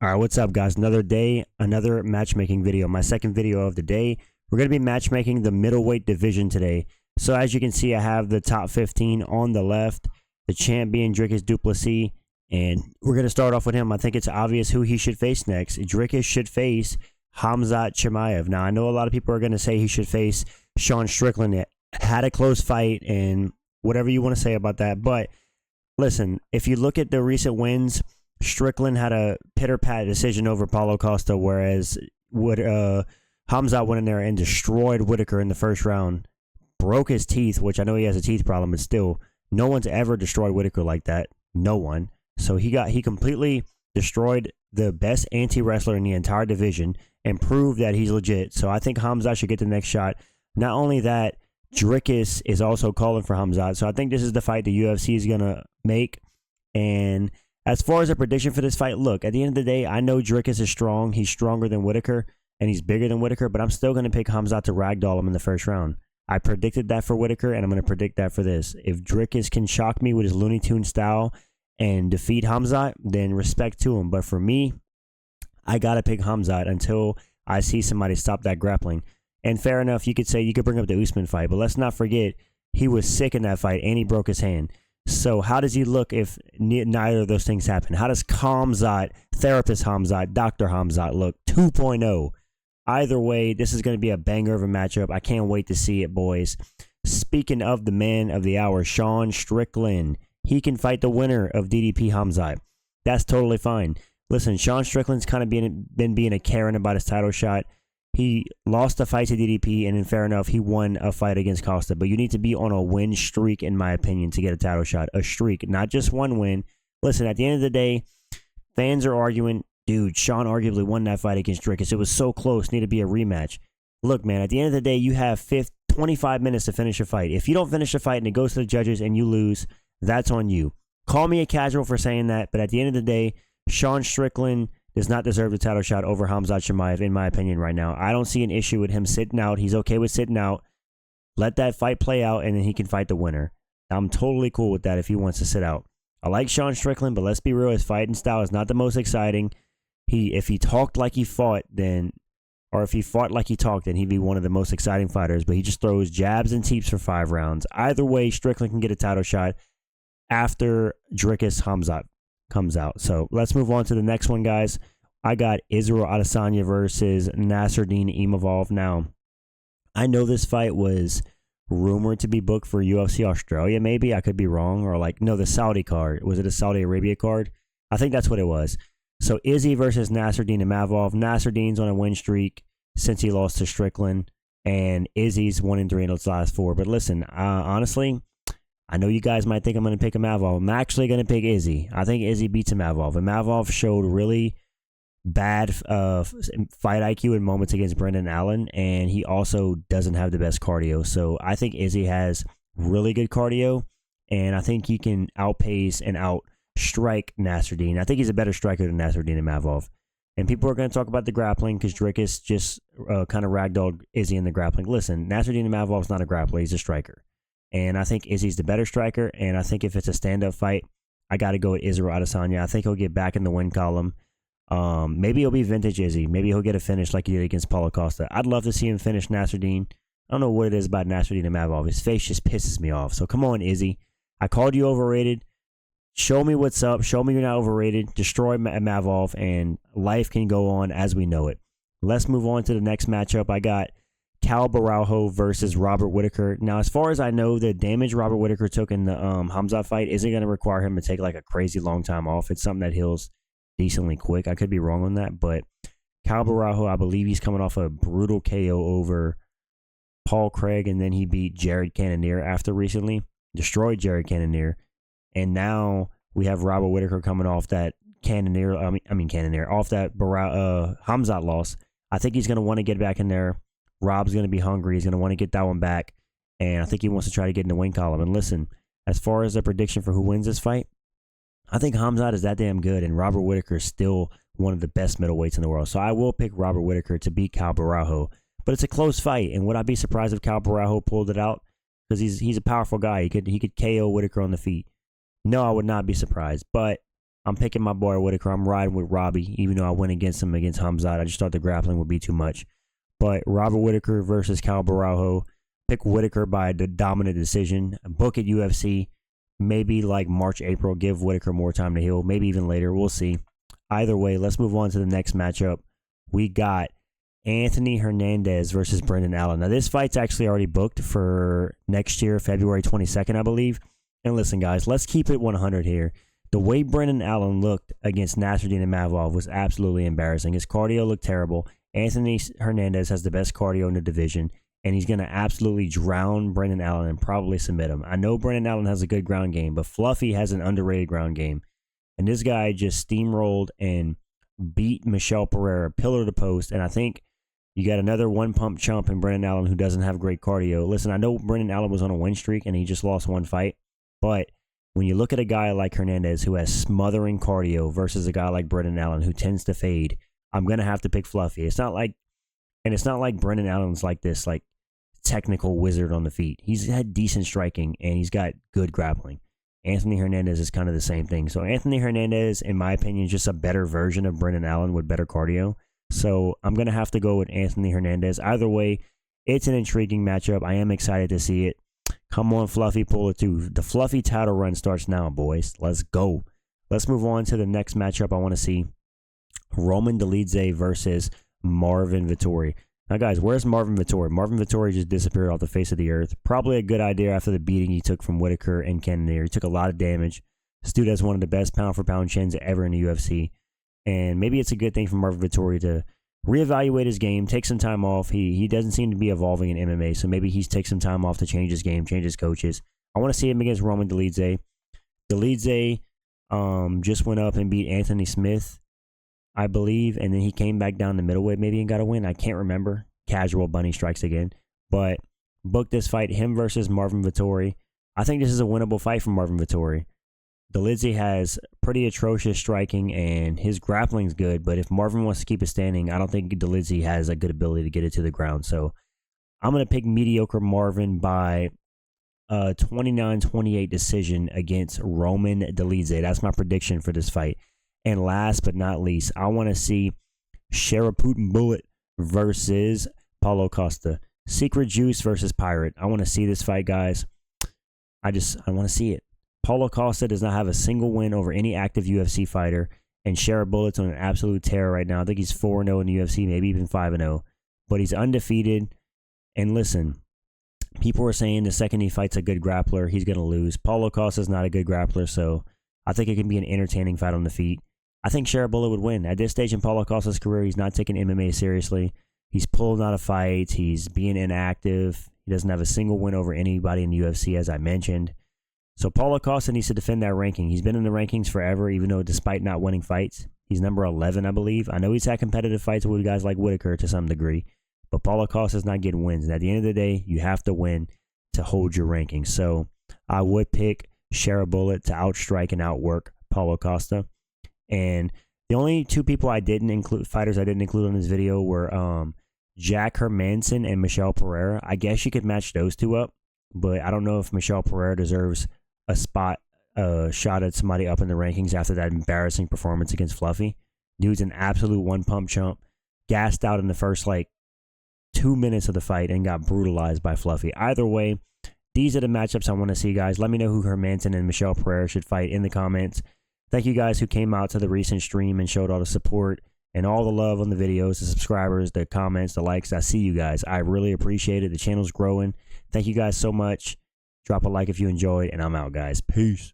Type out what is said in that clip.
All right, what's up, guys? Another day, another matchmaking video. My second video of the day. We're going to be matchmaking the middleweight division today. So as you can see, I have the top 15 on the left. The champion, Drickus du Plessis. And we're going to start off with him. I think it's obvious who he should face next. Drickus should face Khamzat Chimaev. Now, I know a lot of people are going to say he should face Sean Strickland. It had a close fight and whatever you want to say about that. But listen, if you look at the recent wins, Strickland had a pitter-pat decision over Paulo Costa, whereas Khamzat went in there and destroyed Whitaker in the first round. Broke his teeth, which I know he has a teeth problem, but still, no one's ever destroyed Whitaker like that. No one. So he completely destroyed the best anti-wrestler in the entire division and proved that he's legit. So I think Khamzat should get the next shot. Not only that, Drickus is also calling for Khamzat. So I think this is the fight the UFC is going to make. And as far as a prediction for this fight, look, at the end of the day, I know Drickus is strong. He's stronger than Whitaker, and he's bigger than Whitaker, but I'm still going to pick Khamzat to ragdoll him in the first round. I predicted that for Whitaker, and I'm going to predict that for this. If Drickus can shock me with his Looney Tunes style and defeat Khamzat, then respect to him. But for me, I got to pick Khamzat until I see somebody stop that grappling. And fair enough, you could say you could bring up the Usman fight, but let's not forget he was sick in that fight, and he broke his hand. So how does he look if neither of those things happen? How does Khamzat, therapist Khamzat, Dr. Khamzat look 2.0? Either way, this is going to be a banger of a matchup. I can't wait to see it, boys. Speaking of the man of the hour, Sean Strickland. He can fight the winner of DDP Khamzat. That's totally fine. Listen, Sean Strickland's kind of been being a Karen about his title shot. He lost a fight to DDP, and then fair enough, he won a fight against Costa. But you need to be on a win streak, in my opinion, to get a title shot. A streak, not just one win. Listen, at the end of the day, fans are arguing, dude, Sean arguably won that fight against Drickus. It was so close, need to be a rematch. Look, man, at the end of the day, you have 25 minutes to finish a fight. If you don't finish a fight and it goes to the judges and you lose, that's on you. Call me a casual for saying that, but at the end of the day, Sean Strickland does not deserve the title shot over Khamzat Chimaev, in my opinion, right now. I don't see an issue with him sitting out. He's okay with sitting out. Let that fight play out, and then he can fight the winner. I'm totally cool with that if he wants to sit out. I like Sean Strickland, but let's be real, his fighting style is not the most exciting. If he talked like he fought, or if he fought like he talked, then he'd be one of the most exciting fighters, but he just throws jabs and teeps for 5 rounds. Either way, Strickland can get a title shot after Drickus Khamzat comes out. So let's move on to the next one, guys. I got Israel Adesanya versus Nasser Imavov. Now, I know this fight was rumored to be booked for UFC Australia, maybe. I could be wrong. Or the Saudi card. Was it a Saudi Arabia card? I think that's what it was. So Izzy versus Nasser Imavov. Nasser on a win streak since he lost to Strickland. And Izzy's 1-3 in his last 4. But listen, honestly, I know you guys might think I'm going to pick Imavov. I'm actually going to pick Izzy. I think Izzy beats Imavov. Imavov showed really bad fight IQ in moments against Brendan Allen, and he also doesn't have the best cardio. So I think Izzy has really good cardio, and I think he can outpace and outstrike Nasser. I think he's a better striker than Nasser Imavov. And people are going to talk about the grappling because Drickus just kind of ragdolled Izzy in the grappling. Listen, Nasser Imavov's not a grappler. He's a striker. And I think Izzy's the better striker, and I think if it's a stand-up fight, I got to go with Israel Adesanya. I think he'll get back in the win column. Maybe he'll be vintage Izzy. Maybe he'll get a finish like he did against Paulo Costa. I'd love to see him finish Nasruddin. I don't know what it is about Nasruddin Imavov. His face just pisses me off. So come on, Izzy. I called you overrated. Show me what's up. Show me you're not overrated. Destroy Imavov, and life can go on as we know it. Let's move on to the next matchup. I got Cal Baraujo versus Robert Whitaker. Now, as far as I know, the damage Robert Whitaker took in the Khamzat fight isn't going to require him to take like a crazy long time off. It's something that heals decently quick. I could be wrong on that, but Cal Baraujo, I believe he's coming off a brutal KO over Paul Craig, and then he beat Jared Cannonier after recently. Destroyed Jared Cannonier. And now we have Robert Whitaker coming off that off that Khamzat loss. I think he's going to want to get back in there. Rob's going to be hungry. He's going to want to get that one back. And I think he wants to try to get in the win column. And listen, as far as a prediction for who wins this fight, I think Khamzat is that damn good. And Robert Whitaker is still one of the best middleweights in the world. So I will pick Robert Whitaker to beat Cal Baraujo. But it's a close fight. And would I be surprised if Cal Baraujo pulled it out? Because he's a powerful guy. He could KO Whitaker on the feet. No, I would not be surprised. But I'm picking my boy Whitaker. I'm riding with Robbie, even though I went against him against Hamzat. I just thought the grappling would be too much. But Robert Whitaker versus Cal Baraujo. Pick Whitaker by the dominant decision. Book at UFC. Maybe like March, April. Give Whitaker more time to heal. Maybe even later. We'll see. Either way, let's move on to the next matchup. We got Anthony Hernandez versus Brendan Allen. Now, this fight's actually already booked for next year, February 22nd, I believe. And listen, guys, let's keep it 100 here. The way Brendan Allen looked against Nasser Mavlov was absolutely embarrassing. His cardio looked terrible. Anthony Hernandez has the best cardio in the division, and he's going to absolutely drown Brendan Allen and probably submit him. I know Brendan Allen has a good ground game, but Fluffy has an underrated ground game. And this guy just steamrolled and beat Michel Pereira pillar to post. And I think you got another one-pump chump in Brendan Allen who doesn't have great cardio. Listen, I know Brendan Allen was on a win streak, and he just lost one fight. But when you look at a guy like Hernandez who has smothering cardio versus a guy like Brendan Allen who tends to fade, I'm going to have to pick Fluffy. It's not like Brendan Allen's like this like technical wizard on the feet. He's had decent striking and he's got good grappling. Anthony Hernandez is kind of the same thing. So Anthony Hernandez, in my opinion, is just a better version of Brendan Allen with better cardio. So I'm going to have to go with Anthony Hernandez. Either way, it's an intriguing matchup. I am excited to see it. Come on, Fluffy, pull it too. The Fluffy title run starts now, boys. Let's go. Let's move on to the next matchup I want to see. Roman Deliz versus Marvin Vettori. Now, guys, where's Marvin Vettori? Marvin Vettori just disappeared off the face of the earth. Probably a good idea after the beating he took from Whitaker and Cannonier. He took a lot of damage. This dude has one of the best pound-for-pound chins ever in the UFC. And maybe it's a good thing for Marvin Vettori to reevaluate his game, take some time off. He doesn't seem to be evolving in MMA, so maybe he's take some time off to change his game, change his coaches. I want to see him against Roman Deliz. Deliz just went up and beat Anthony Smith, I believe, and then he came back down to middleweight maybe and got a win. I can't remember. Casual bunny strikes again. But book this fight, him versus Marvin Vettori. I think this is a winnable fight for Marvin Vettori. Deliz has pretty atrocious striking, and his grappling's good, but if Marvin wants to keep it standing, I don't think Deliz has a good ability to get it to the ground. So I'm going to pick mediocre Marvin by a 29-28 decision against Roman Deliz. That's my prediction for this fight. And last but not least, I want to see Sherbet Bullet versus Paulo Costa. Secret Juice versus Pirate. I want to see this fight, guys. I want to see it. Paulo Costa does not have a single win over any active UFC fighter, and Sherbet Bullet's on an absolute tear right now. I think he's 4-0 in the UFC, maybe even 5-0. But he's undefeated. And listen, people are saying the second he fights a good grappler, he's going to lose. Paulo Costa's not a good grappler, so I think it can be an entertaining fight on the feet. I think Sherbet Bullet would win. At this stage in Paulo Costa's career, he's not taking MMA seriously. He's pulling out of fights. He's being inactive. He doesn't have a single win over anybody in the UFC, as I mentioned. So Paulo Costa needs to defend that ranking. He's been in the rankings forever, even though despite not winning fights. He's number 11, I believe. I know he's had competitive fights with guys like Whitaker to some degree, but Paulo Costa's not getting wins. And at the end of the day, you have to win to hold your rankings. So I would pick Sherbet Bullet to outstrike and outwork Paulo Costa. And the only two people I didn't include, fighters I didn't include on this video were Jack Hernandez and Michel Pereira. I guess you could match those two up, but I don't know if Michel Pereira deserves a shot at somebody up in the rankings after that embarrassing performance against Fluffy. Dude's an absolute one-pump chump. Gassed out in the first, 2 minutes of the fight and got brutalized by Fluffy. Either way, these are the matchups I want to see, guys. Let me know who Hernandez and Michel Pereira should fight in the comments. Thank you guys who came out to the recent stream and showed all the support and all the love on the videos, the subscribers, the comments, the likes. I see you guys. I really appreciate it. The channel's growing. Thank you guys so much. Drop a like if you enjoyed, and I'm out, guys. Peace.